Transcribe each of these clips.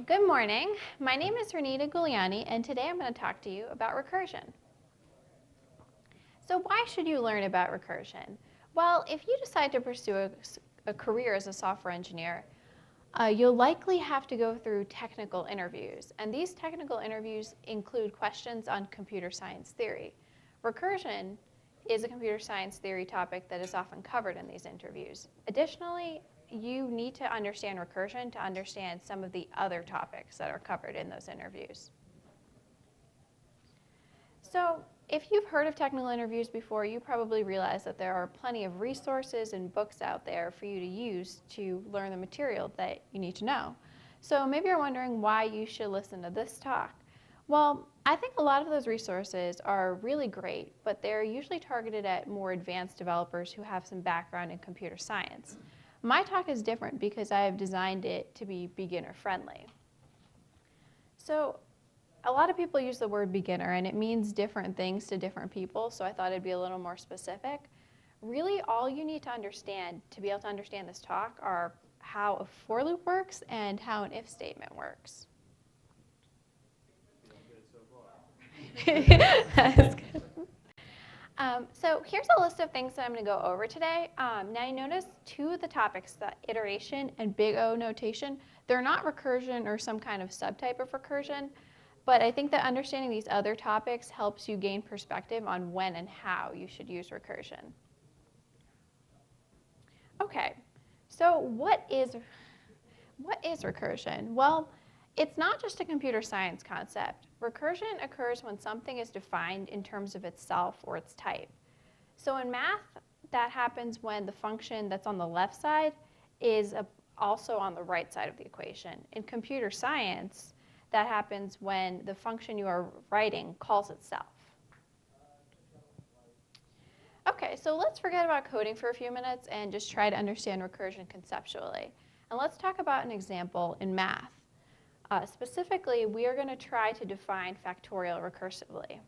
good morning. My name is Rinita Gulliani, and today I'm going to talk to you about recursion. So why should you learn about recursion? Well, if you decide to pursue a career as a software engineer, you'll likely have to go through technical interviews, and these technical interviews include questions on computer science theory. Recursion is a computer science theory topic that is often covered in these interviews. Additionally, you need to understand recursion to understand some of the other topics that are covered in those interviews. So if you've heard of technical interviews before, you probably realize that there are plenty of resources and books out there for you to use to learn the material that you need to know. So maybe you're wondering why you should listen to this talk. Well, I think a lot of those resources are really great, but they're usually targeted at more advanced developers who have some background in computer science. My talk is different because I have designed it to be beginner-friendly. So a lot of people use the word beginner, and it means different things to different people, so I thought it'd be a little more specific. Really, all you need to understand to be able to understand this talk are how a for loop works and how an if statement works. That's good. So here's a list of things that I'm going to go over today. Now you notice two of the topics, the iteration and big O notation, they're not recursion or some kind of subtype of recursion, but I think that understanding these other topics helps you gain perspective on when and how you should use recursion. Okay, so what is recursion? Well, it's not just a computer science concept. Recursion occurs when something is defined in terms of itself or its type. So in math, that happens when the function that's on the left side is also on the right side of the equation. In computer science, that happens when the function you are writing calls itself. Okay, so let's forget about coding for a few minutes and just try to understand recursion conceptually. And let's talk about an example in math. Specifically, we are going to try to define factorial recursively.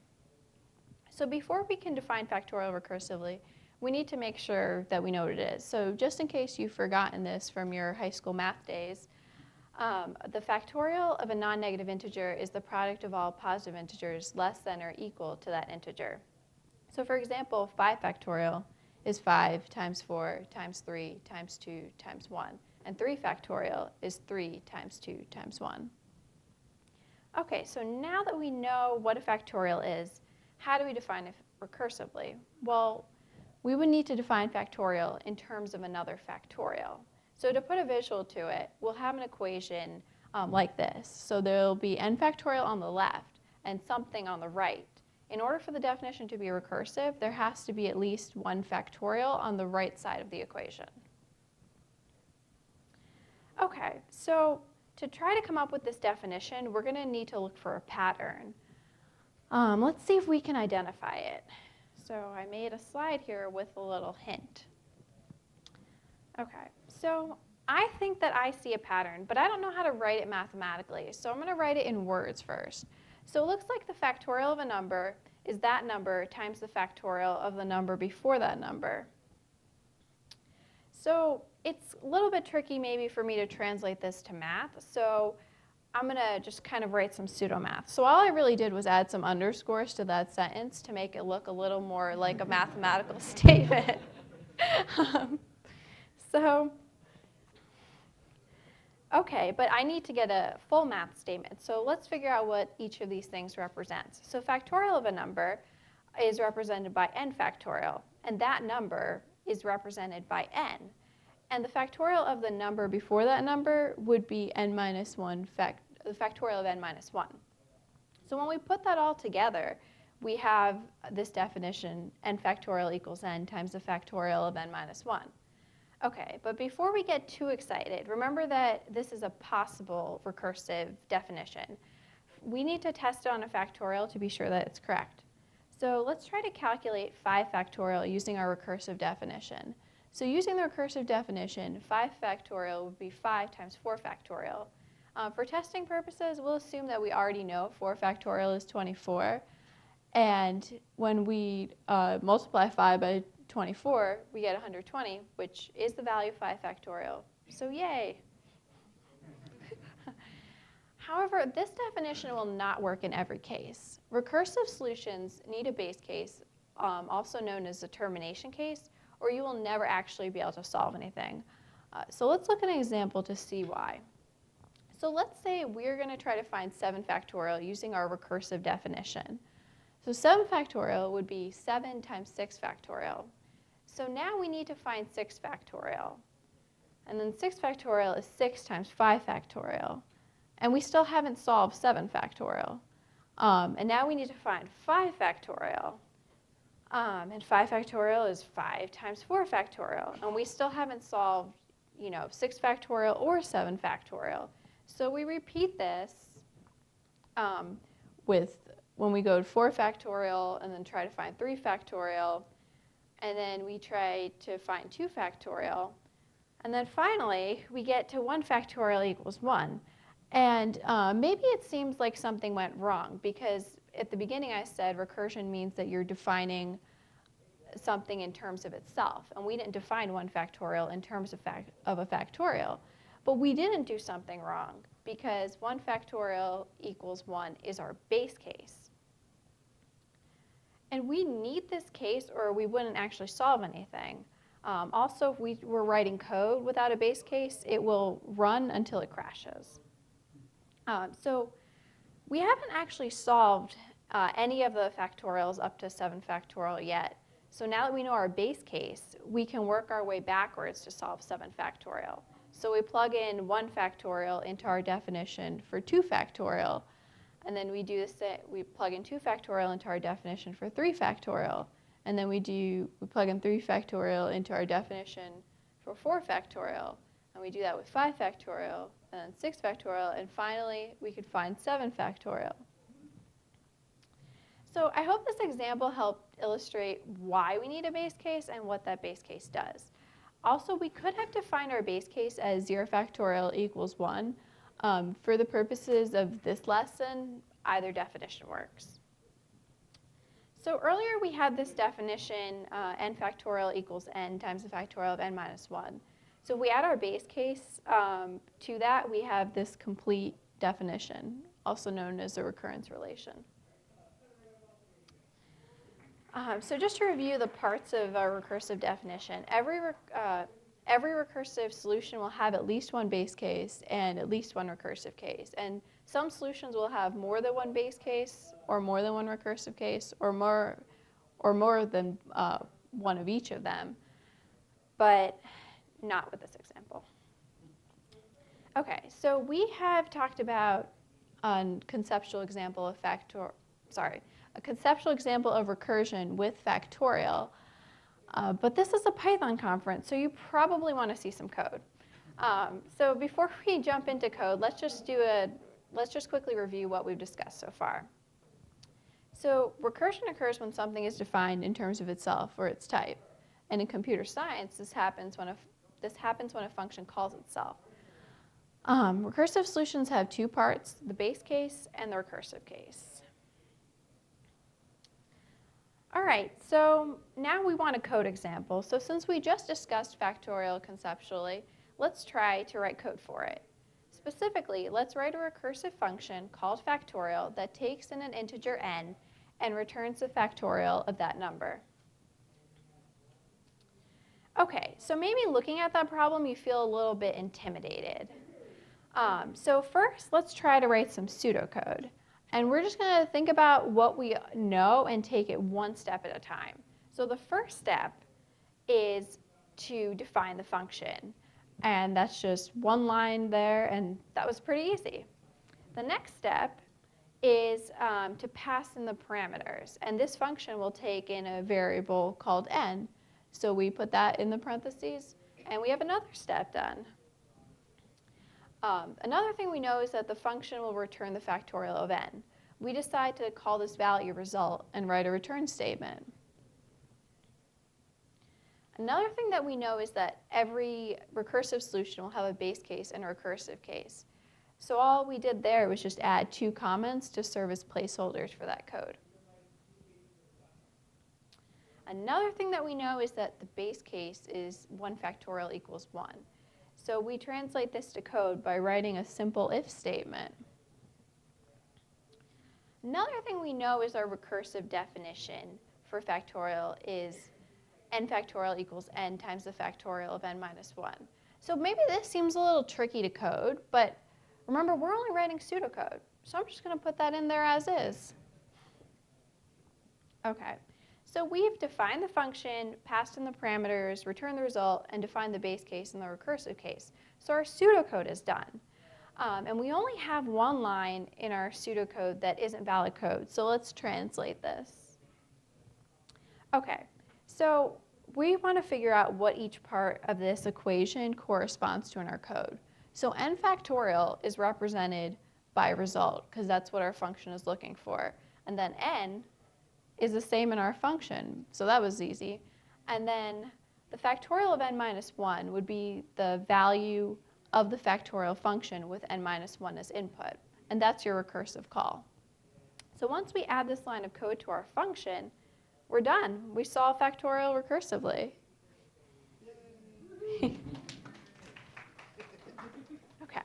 So before we can define factorial recursively, we need to make sure that we know what it is. So just in case you've forgotten this from your high school math days, the factorial of a non-negative integer is the product of all positive integers less than or equal to that integer. So for example, 5 factorial is 5 times 4 times 3 times 2 times 1. And 3 factorial is 3 times 2 times 1. Okay, so now that we know what a factorial is, how do we define it recursively? Well, we would need to define factorial in terms of another factorial. So to put a visual to it, we'll have an equation like this. So there'll be n factorial on the left and something on the right. In order for the definition to be recursive, there has to be at least 1 factorial on the right side of the equation. Okay, so to try to come up with this definition, we're going to need to look for a pattern. Let's see if we can identify it. So I made a slide here with a little hint. Okay, so I think that I see a pattern, but I don't know how to write it mathematically, so I'm going to write it in words first. So it looks like the factorial of a number is that number times the factorial of the number before that number. So it's a little bit tricky maybe for me to translate this to math, so I'm going to just kind of write some pseudo-math. So all I really did was add some underscores to that sentence to make it look a little more like a mathematical statement. Okay, but I need to get a full math statement. So let's figure out what each of these things represents. So factorial of a number is represented by n factorial, and that number is represented by n. And the factorial of the number before that number would be n minus 1, the factorial of n minus 1. So when we put that all together, we have this definition, n factorial equals n times the factorial of n minus 1. Okay, but before we get too excited, remember that this is a possible recursive definition. We need to test it on a factorial to be sure that it's correct. So let's try to calculate 5 factorial using our recursive definition. So using the recursive definition, 5 factorial would be 5 times 4 factorial. For testing purposes, we'll assume that we already know 4 factorial is 24. And when we multiply 5 by 24, we get 120, which is the value of 5 factorial. So yay. However, this definition will not work in every case. Recursive solutions need a base case, also known as a termination case, or you will never actually be able to solve anything. So let's look at an example to see why. So let's say we're going to try to find 7 factorial using our recursive definition. So 7 factorial would be 7 times 6 factorial. So now we need to find 6 factorial. And then 6 factorial is 6 times 5 factorial. And we still haven't solved 7 factorial. And now we need to find 5 factorial. And 5 factorial is 5 times 4 factorial. And we still haven't solved, 6 factorial or 7 factorial. So we repeat this when we go to 4 factorial and then try to find 3 factorial. And then we try to find 2 factorial. And then finally, we get to 1 factorial equals 1. And maybe it seems like something went wrong, because at the beginning I said recursion means that you're defining something in terms of itself. And we didn't define 1 factorial in terms of a factorial. But we didn't do something wrong, because 1 factorial equals 1 is our base case. And we need this case or we wouldn't actually solve anything. Also, if we were writing code without a base case, it will run until it crashes. So we haven't actually solved any of the factorials up to 7 factorial yet. So now that we know our base case, we can work our way backwards to solve 7 factorial. So we plug in 1 factorial into our definition for 2 factorial. And then we do the same. We plug in 2 factorial into our definition for 3 factorial. And then we plug in 3 factorial into our definition for 4 factorial. And we do that with 5 factorial, and then 6 factorial, and finally we could find 7 factorial. So I hope this example helped illustrate why we need a base case and what that base case does. Also, we could have defined our base case as 0 factorial equals 1. For the purposes of this lesson, either definition works. So earlier we had this definition, n factorial equals n times the factorial of n minus 1. So if we add our base case to that, we have this complete definition, also known as a recurrence relation. So just to review the parts of our recursive definition, every recursive solution will have at least 1 base case and at least 1 recursive case. And some solutions will have more than 1 base case or more than 1 recursive case or more than 1 of each of them, but not with this example. Okay, so we have talked about a conceptual example of recursion with factorial. But this is a Python conference, so you probably want to see some code. So before we jump into code, let's just quickly review what we've discussed so far. So recursion occurs when something is defined in terms of itself or its type. And in computer science, this happens when a function calls itself. Recursive solutions have 2 parts, the base case and the recursive case. All right, so now we want a code example. So since we just discussed factorial conceptually, let's try to write code for it. Specifically, let's write a recursive function called factorial that takes in an integer n and returns the factorial of that number. Okay, so maybe looking at that problem, you feel a little bit intimidated. So first, let's try to write some pseudocode. And we're just going to think about what we know and take it 1 step at a time. So the first step is to define the function. And that's just 1 line there, and that was pretty easy. The next step is to pass in the parameters. And this function will take in a variable called n. So we put that in the parentheses, and we have another step done. Another thing we know is that the function will return the factorial of n. We decide to call this value result and write a return statement. Another thing that we know is that every recursive solution will have a base case and a recursive case. So all we did there was just add 2 comments to serve as placeholders for that code. Another thing that we know is that the base case is 1 factorial equals 1. So we translate this to code by writing a simple if statement. Another thing we know is our recursive definition for factorial is n factorial equals n times the factorial of n minus 1. So maybe this seems a little tricky to code, but remember, we're only writing pseudocode. So I'm just going to put that in there as is. Okay, so we've defined the function, passed in the parameters, returned the result, and defined the base case and the recursive case. So our pseudocode is done. And we only have one line in our pseudocode that isn't valid code. So let's translate this. Okay, so we want to figure out what each part of this equation corresponds to in our code. So n factorial is represented by result, because that's what our function is looking for. And then n is the same in our function, so that was easy. And then the factorial of n minus 1 would be the value of the factorial function with n minus 1 as input. And that's your recursive call. So once we add this line of code to our function, we're done. We solve factorial recursively. Okay,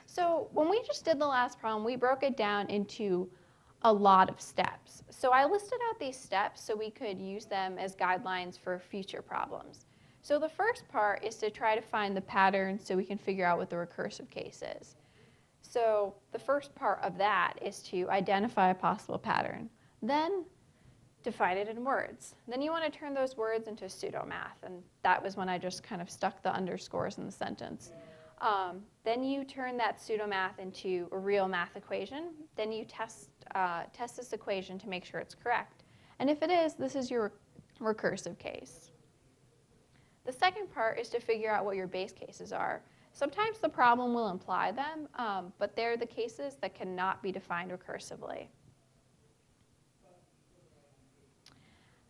so when we just did the last problem, we broke it down into a lot of steps. So I listed out these steps so we could use them as guidelines for future problems. So the first part is to try to find the pattern so we can figure out what the recursive case is. So the first part of that is to identify a possible pattern. Then define it in words. Then you want to turn those words into pseudomath, and that was when I just kind of stuck the underscores in the sentence. Then you turn that pseudomath into a real math equation. Then you test this equation to make sure it's correct. And if it is, this is your recursive case. The second part is to figure out what your base cases are. Sometimes the problem will imply them, but they're the cases that cannot be defined recursively.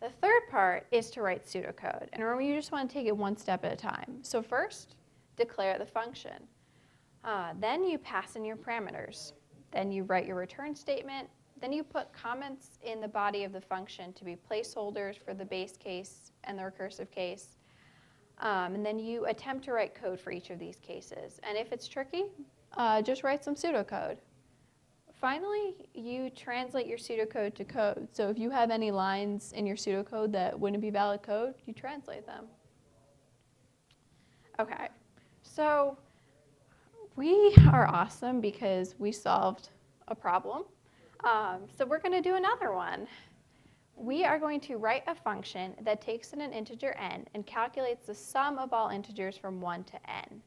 The third part is to write pseudocode. And remember, you just want to take it one step at a time. So first, declare the function. Then you pass in your parameters. Then you write your return statement. Then you put comments in the body of the function to be placeholders for the base case and the recursive case. And then you attempt to write code for each of these cases. And if it's tricky, just write some pseudocode. Finally, you translate your pseudocode to code. So if you have any lines in your pseudocode that wouldn't be valid code, you translate them. Okay, so we are awesome because we solved a problem. So we're going to do another one. We are going to write a function that takes in an integer n and calculates the sum of all integers from 1 to n.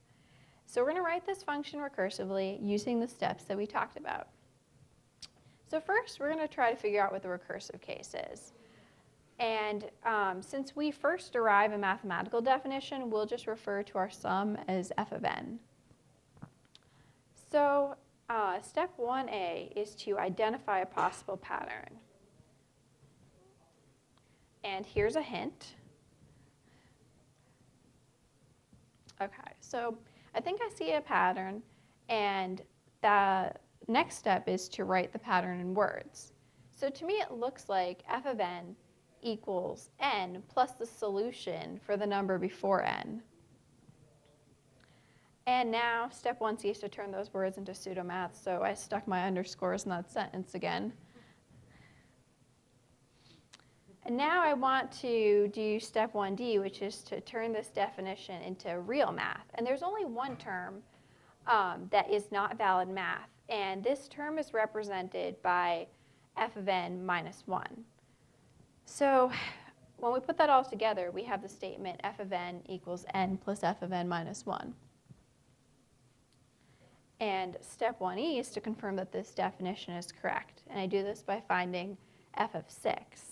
So we're going to write this function recursively using the steps that we talked about. So first, we're going to try to figure out what the recursive case is. And since we first derive a mathematical definition, we'll just refer to our sum as f of n. So step 1a is to identify a possible pattern. And here's a hint. Okay, so I think I see a pattern, and the next step is to write the pattern in words. So to me, it looks like f of n equals n plus the solution for the number before n. And now step 1c is to turn those words into pseudomath, so I stuck my underscores in that sentence again. And now I want to do step 1d, which is to turn this definition into real math. And there's only one term that is not valid math, and this term is represented by f of n minus 1. So when we put that all together, we have the statement f of n equals n plus f of n minus 1. And step 1e is to confirm that this definition is correct. And I do this by finding f of 6.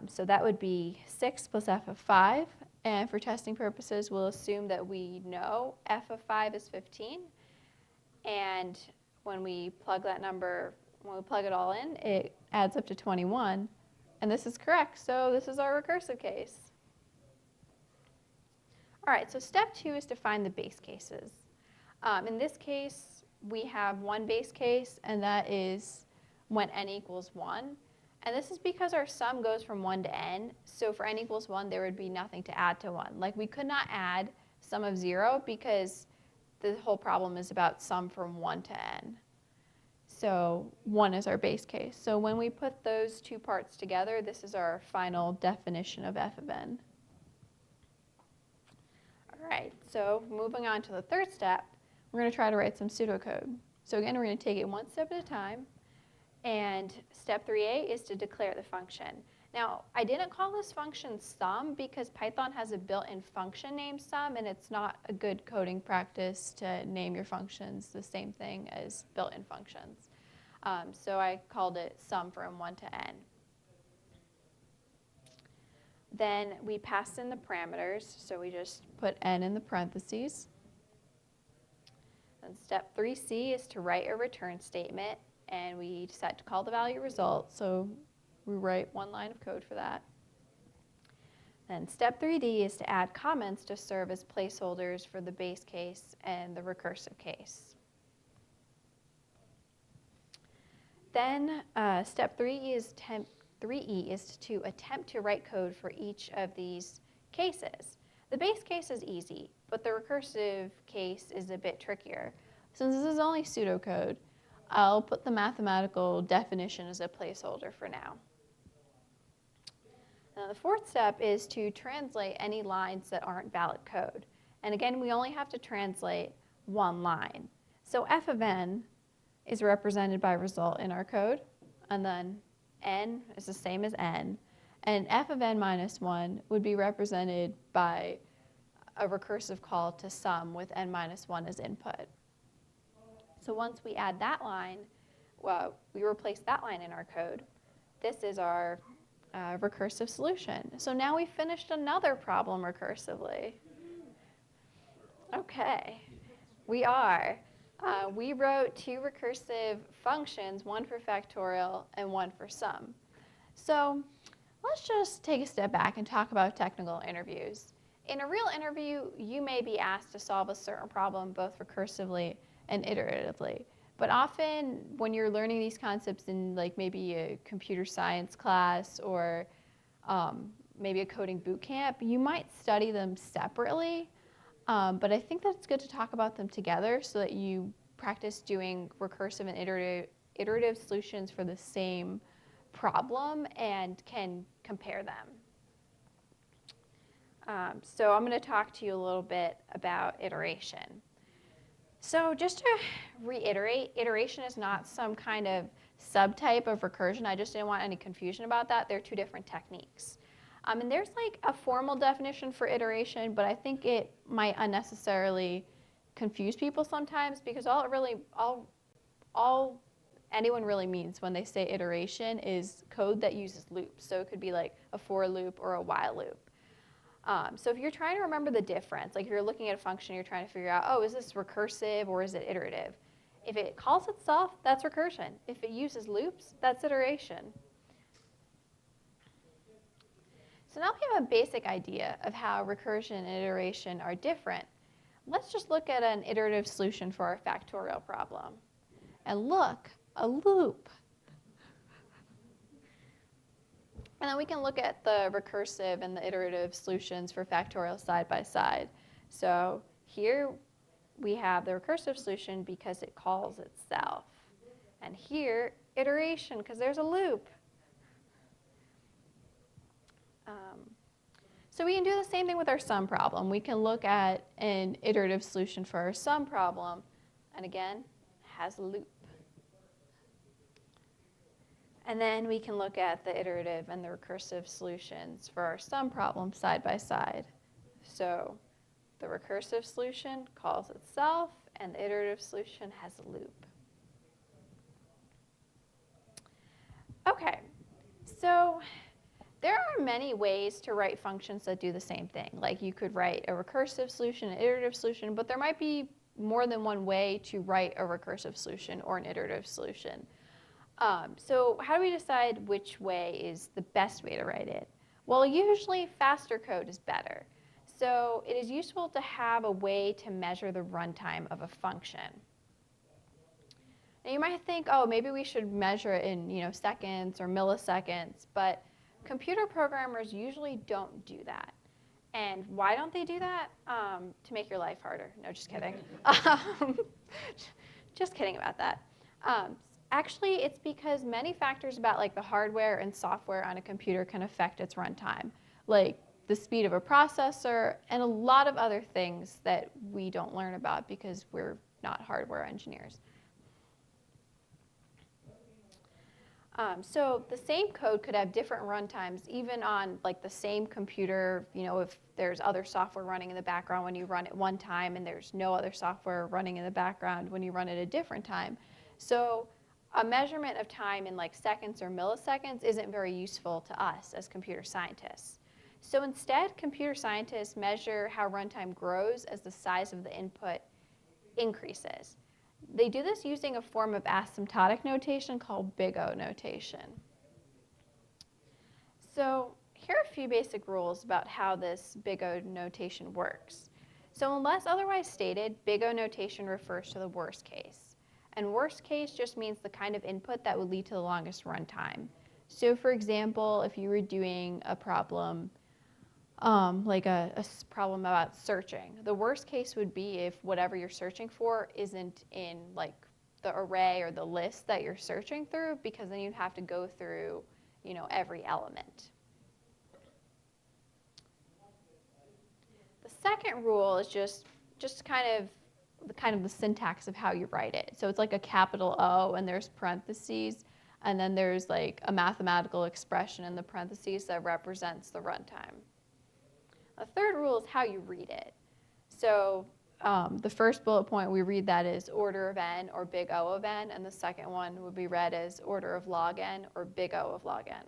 So that would be 6 plus f of 5. And for testing purposes, we'll assume that we know f of 5 is 15. And when we plug that number, when we plug it all in, it adds up to 21. And this is correct. So this is our recursive case. All right, so step 2 is to find the base cases. In this case, we have one base case, and that is when n equals 1. And this is because our sum goes from 1 to n. So for n equals 1, there would be nothing to add to 1. Like, we could not add sum of 0 because the whole problem is about sum from 1 to n. So 1 is our base case. So when we put those two parts together, this is our final definition of f of n. All right, so moving on to the third step, we're going to try to write some pseudocode. So again, we're going to take it one step at a time. And step 3a is to declare the function. Now, I didn't call this function sum because Python has a built-in function named sum, and it's not a good coding practice to name your functions the same thing as built-in functions. So I called it sum from 1 to n. Then we pass in the parameters, so we just put n in the parentheses. Then step 3c is to write a return statement, and we decide to call the value result, so we write one line of code for that. Then step 3d is to add comments to serve as placeholders for the base case and the recursive case. Then step 3e is to attempt to write code for each of these cases. The base case is easy, but the recursive case is a bit trickier. Since this is only pseudocode, I'll put the mathematical definition as a placeholder for now. Now, the fourth step is to translate any lines that aren't valid code. And again, we only have to translate one line. So f of n is represented by result in our code, and then n is the same as n. And f of n minus 1 would be represented by a recursive call to sum with n minus 1 as input. So once we add that line, well, we replace that line in our code. This is our recursive solution. So now we've finished another problem recursively. Okay, we are. We wrote two recursive functions, one for factorial and one for sum. So let's just take a step back and talk about technical interviews. In a real interview, you may be asked to solve a certain problem both recursively and iteratively. But often when you're learning these concepts in like maybe a computer science class or maybe a coding boot camp, you might study them separately. But I think that it's good to talk about them together so that you practice doing recursive and iterative solutions for the same problem and can compare them. So I'm going to talk to you a little bit about iteration. So just to reiterate, iteration is not some kind of subtype of recursion. I just didn't want any confusion about that. They're two different techniques. And there's like a formal definition for iteration, but I think it might unnecessarily confuse people sometimes because all anyone really means when they say iteration is code that uses loops. So it could be like a for loop or a while loop. So if you're trying to remember the difference, like you're looking at a function, you're trying to figure out, oh, is this recursive or is it iterative? If it calls itself, that's recursion. If it uses loops, that's iteration. So now we have a basic idea of how recursion and iteration are different. Let's just look at an iterative solution for our factorial problem. And look, a loop. And then we can look at the recursive and the iterative solutions for factorial side by side. So here we have the recursive solution because it calls itself. And here, iteration, because there's a loop. So we can do the same thing with our sum problem. We can look at an iterative solution for our sum problem, and again, has a loop. And then we can look at the iterative and the recursive solutions for our sum problem side by side. So the recursive solution calls itself, and the iterative solution has a loop. Okay, so there are many ways to write functions that do the same thing. Like you could write a recursive solution, an iterative solution, but there might be more than one way to write a recursive solution or an iterative solution. So how do we decide which way is the best way to write it? Well, usually faster code is better. So it is useful to have a way to measure the runtime of a function. Now you might think, oh, maybe we should measure it in seconds or milliseconds, but computer programmers usually don't do that. And why don't they do that? To make your life harder. No, just kidding. Just kidding about that. Actually, it's because many factors about like the hardware and software on a computer can affect its runtime, like the speed of a processor and a lot of other things that we don't learn about because we're not hardware engineers. So the same code could have different runtimes even on like the same computer, you know, if there's other software running in the background when you run it one time and there's no other software running in the background when you run it a different time. So a measurement of time in like seconds or milliseconds isn't very useful to us as computer scientists. So instead, computer scientists measure how runtime grows as the size of the input increases. They do this using a form of asymptotic notation called big O notation. So here are a few basic rules about how this big O notation works. So unless otherwise stated, big O notation refers to the worst case. And worst case just means the kind of input that would lead to the longest runtime. So for example, if you were doing a problem like a problem about searching. The worst case would be if whatever you're searching for isn't in like the array or the list that you're searching through, because then you'd have to go through, you know, every element. The second rule is just kind of the syntax of how you write it. So it's like a capital O and there's parentheses, and then there's like a mathematical expression in the parentheses that represents the runtime. The third rule is how you read it. So the first bullet point, we read that as order of n or big O of n, and the second one would be read as order of log n or big O of log n.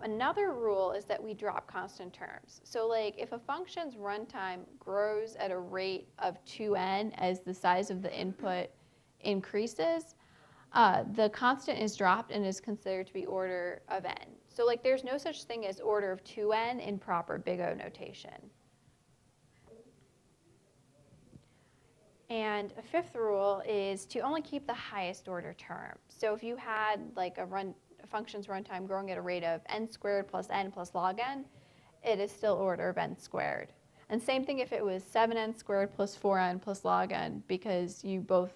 Another rule is that we drop constant terms. So like if a function's runtime grows at a rate of 2n as the size of the input increases, the constant is dropped and is considered to be order of n. So like there's no such thing as order of 2n in proper big O notation. And a fifth rule is to only keep the highest order term. So if you had like a function's runtime growing at a rate of n squared plus n plus log n, it is still order of n squared. And same thing if it was 7n squared plus 4n plus log n, because you both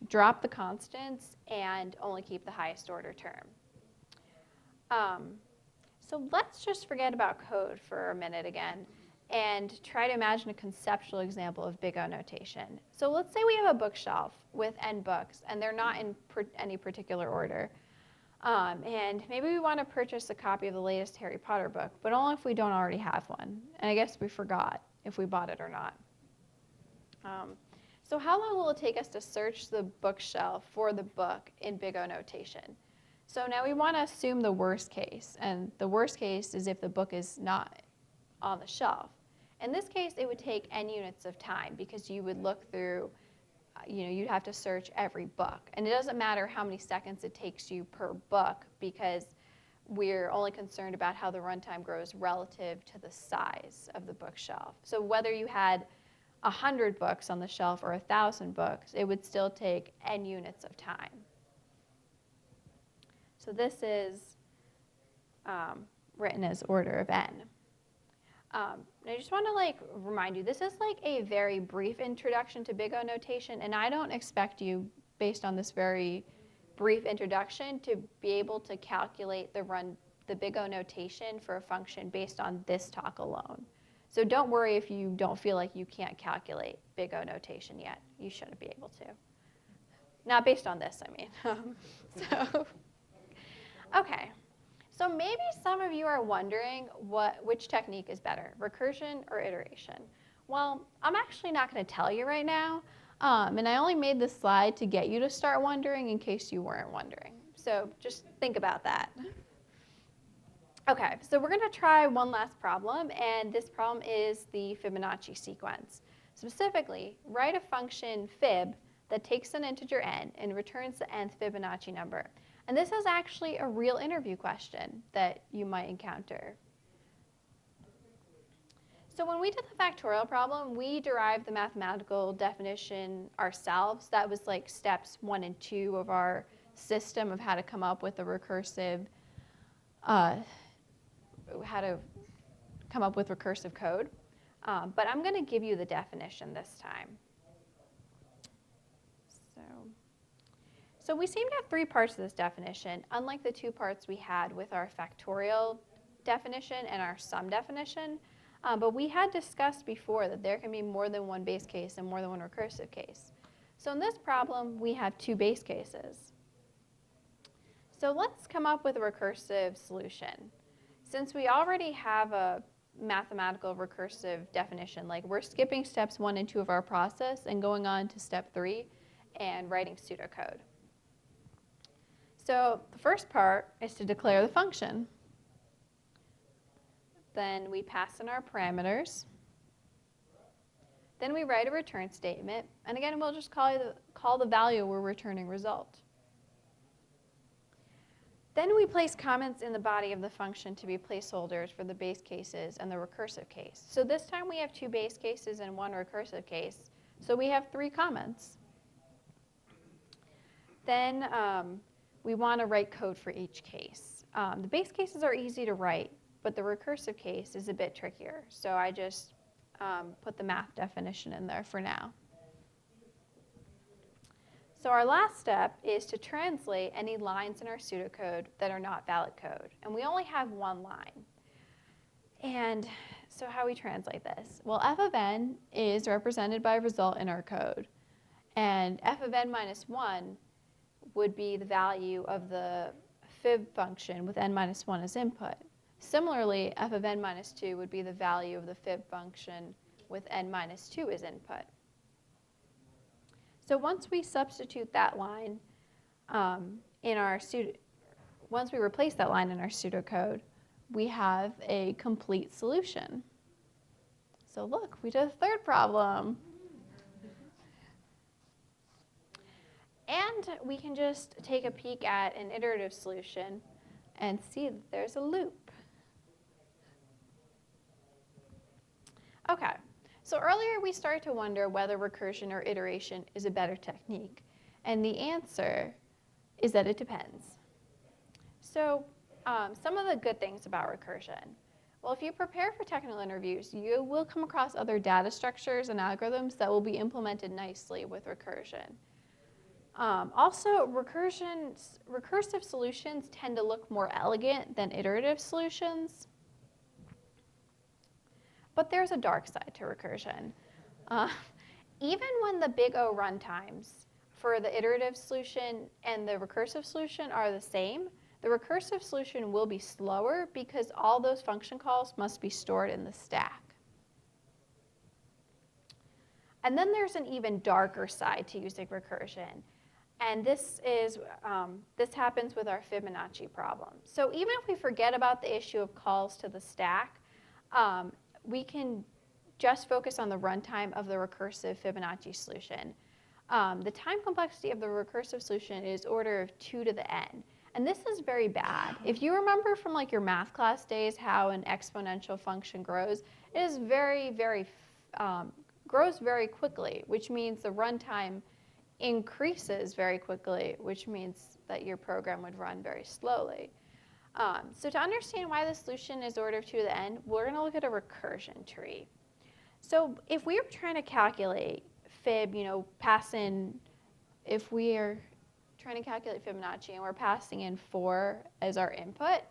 drop the constants and only keep the highest order term. So let's just forget about code for a minute again and try to imagine a conceptual example of big O notation. So let's say we have a bookshelf with n books, and they're not in any particular order. And maybe we want to purchase a copy of the latest Harry Potter book, but only if we don't already have one. And I guess we forgot if we bought it or not. So how long will it take us to search the bookshelf for the book in big O notation? So now we want to assume the worst case, and the worst case is if the book is not on the shelf. In this case, it would take n units of time because you would look through, you'd have to search every book. And it doesn't matter how many seconds it takes you per book because we're only concerned about how the runtime grows relative to the size of the bookshelf. So whether you had 100 books on the shelf or 1,000 books, it would still take n units of time. So this is written as order of n. And I just want to remind you, this is like a very brief introduction to big O notation, and I don't expect you, based on this very brief introduction, to be able to calculate the big O notation for a function based on this talk alone. So don't worry if you don't feel like you can't calculate big O notation yet. You should be able to. Not based on this, I mean. Okay. So maybe some of you are wondering which technique is better, recursion or iteration. Well, I'm actually not going to tell you right now, and I only made this slide to get you to start wondering in case you weren't wondering. So just think about that. Okay, so we're going to try one last problem, and this problem is the Fibonacci sequence. Specifically, write a function fib that takes an integer n and returns the nth Fibonacci number. And this is actually a real interview question that you might encounter. So when we did the factorial problem, we derived the mathematical definition ourselves. That was like steps 1 and 2 of our system of how to come up with a recursive, code. But I'm going to give you the definition this time. So So we seem to have three parts to this definition, unlike the two parts we had with our factorial definition and our sum definition. But we had discussed before that there can be more than one base case and more than one recursive case. So in this problem, we have two base cases. So let's come up with a recursive solution. Since we already have a mathematical recursive definition, like we're skipping steps 1 and 2 of our process and going on to step 3 and writing pseudocode. So the first part is to declare the function. Then we pass in our parameters. Then we write a return statement. And again, we'll just call the value we're returning result. Then we place comments in the body of the function to be placeholders for the base cases and the recursive case. So this time we have two base cases and one recursive case. So we have 3 comments. Then we want to write code for each case. The base cases are easy to write, but the recursive case is a bit trickier. So I just put the math definition in there for now. So our last step is to translate any lines in our pseudocode that are not valid code. And we only have one line. And so how we translate this? Well, f of n is represented by a result in our code. And f of n minus 1 would be the value of the fib function with n minus 1 as input. Similarly, f of n minus 2 would be the value of the fib function with n minus 2 as input. So once we substitute that line once we replace that line in our pseudocode, we have a complete solution. So look, we did a third problem. And we can just take a peek at an iterative solution and see that there's a loop. Okay. So earlier we started to wonder whether recursion or iteration is a better technique. And the answer is that it depends. So some of the good things about recursion. Well, if you prepare for technical interviews, you will come across other data structures and algorithms that will be implemented nicely with recursion. Also, recursive solutions tend to look more elegant than iterative solutions. But there's a dark side to recursion. Even when the big O runtimes for the iterative solution and the recursive solution are the same, the recursive solution will be slower because all those function calls must be stored in the stack. And then there's an even darker side to using recursion. And this happens with our Fibonacci problem. So even if we forget about the issue of calls to the stack, we can just focus on the runtime of the recursive Fibonacci solution. The time complexity of the recursive solution is order of 2 to the n. And this is very bad. If you remember from like your math class days how an exponential function grows, it is grows very quickly, which means the runtime increases very quickly, which means that your program would run very slowly. So to understand why the solution is order of 2 to the n, we're going to look at a recursion tree. So if we are trying to calculate fib, if we are trying to calculate Fibonacci and we're passing in 4 as our input,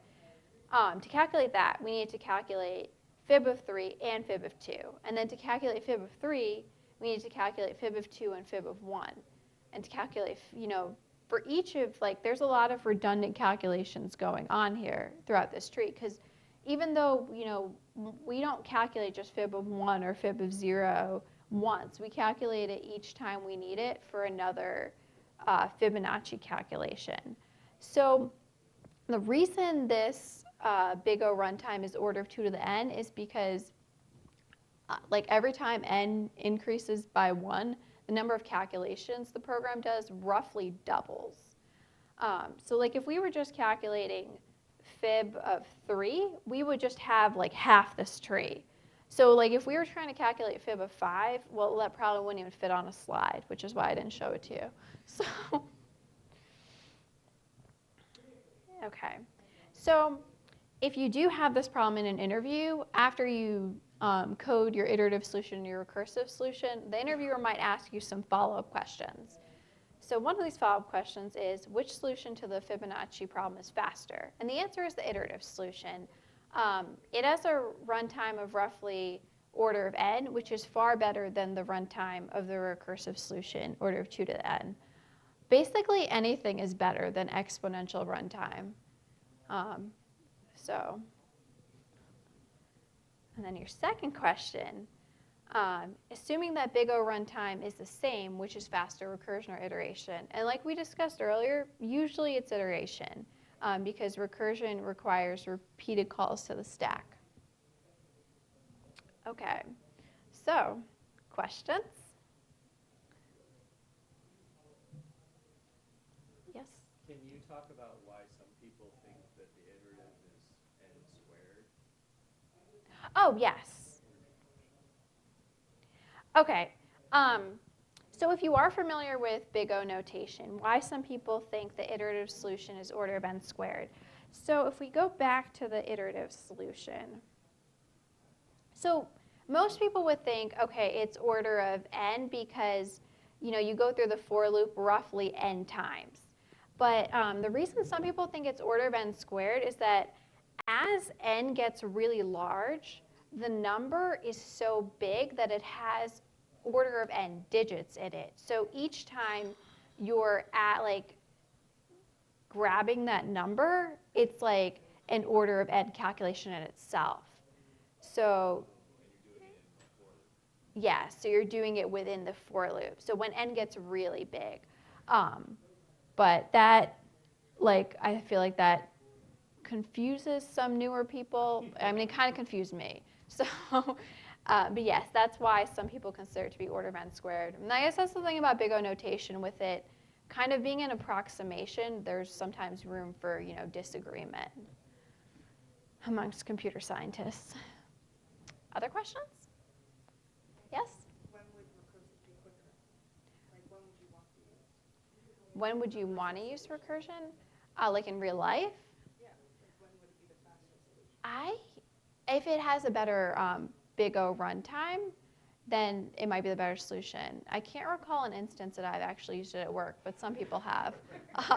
to calculate that, we need to calculate fib of 3 and fib of 2. And then to calculate fib of 3, we need to calculate fib of 2 and fib of 1. And to calculate, for each of, there's a lot of redundant calculations going on here throughout this tree, because even though, we don't calculate just fib of 1 or fib of 0 once. We calculate it each time we need it for another Fibonacci calculation. So the reason this big O runtime is order of 2 to the n is because every time n increases by 1, the number of calculations the program does roughly doubles. So if we were just calculating fib of 3, we would just have half this tree. So if we were trying to calculate fib of 5, well, that probably wouldn't even fit on a slide, which is why I didn't show it to you. So, okay. So if you do have this problem in an interview, after you code your iterative solution and your recursive solution, the interviewer might ask you some follow-up questions. So one of these follow-up questions is, which solution to the Fibonacci problem is faster? And the answer is the iterative solution. It has a runtime of roughly order of n, which is far better than the runtime of the recursive solution, order of 2 to the n. Basically, anything is better than exponential runtime. And then your second question, assuming that big O runtime is the same, which is faster, recursion or iteration? And like we discussed earlier, usually it's iteration because recursion requires repeated calls to the stack. Okay, so questions? Yes? Can you talk about why some people think that the iterative is n squared? Oh, yes. Okay. So if you are familiar with big O notation, why some people think the iterative solution is order of n squared. So if we go back to the iterative solution, so most people would think, okay, it's order of n because you go through the for loop roughly n times. But the reason some people think it's order of n squared is that as n gets really large, the number is so big that it has order of n digits in it. So each time you're at grabbing that number, it's like an order of n calculation in itself. So yeah, so you're doing it within the for loop. So when n gets really big. But that, I feel like that confuses some newer people. I mean, it kind of confused me. So, but yes, that's why some people consider it to be order of n squared. And I guess that's the thing about big O notation with it kind of being an approximation. There's sometimes room for, disagreement amongst computer scientists. Other questions? Yes? When would recursive be quicker? Like, when would you want to use? When would you want to use recursion? Like in real life? Yeah, like when would it be the faster solution? If it has a better big O runtime, then it might be the better solution. I can't recall an instance that I've actually used it at work, but some people have. Yes.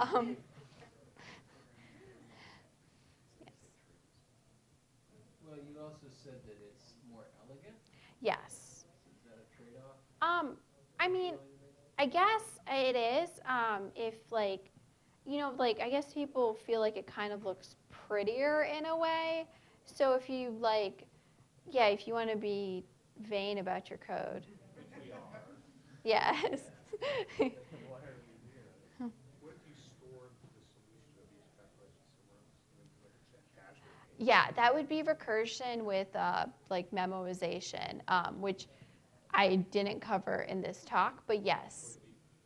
Well, you also said that it's more elegant. Yes. Is that a trade-off? I mean, I guess it is. If I guess people feel like it kind of looks prettier in a way. So if you if you want to be vain about your code. Which we are. Yes. Why are we here? What if you stored the solution of each calculation somewhere else? Like a cache or Yeah, that would be recursion with memoization, which I didn't cover in this talk, but yes.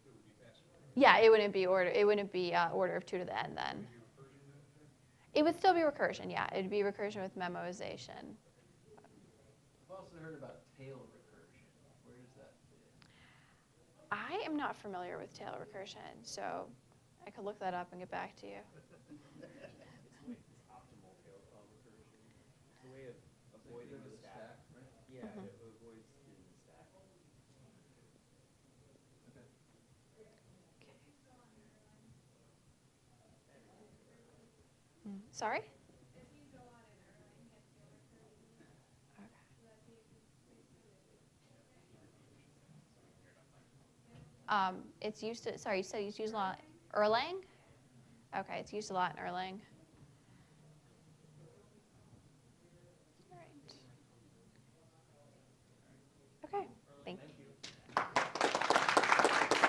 it would be faster. Yeah, it wouldn't be order of 2 to the n then. Would you recursion that? It would still be recursion, yeah. It would be recursion with memoization. I've also heard about tail recursion. Where does that fit in? I am not familiar with tail recursion, so I could look that up and get back to you. It's optimal tail call recursion. It's a way of avoiding the stack, right? Yeah, Mhm. it avoids in the stack. Okay. Sorry? It's used to, sorry, you said it's used a lot in Erlang? Okay, it's used a lot in Erlang.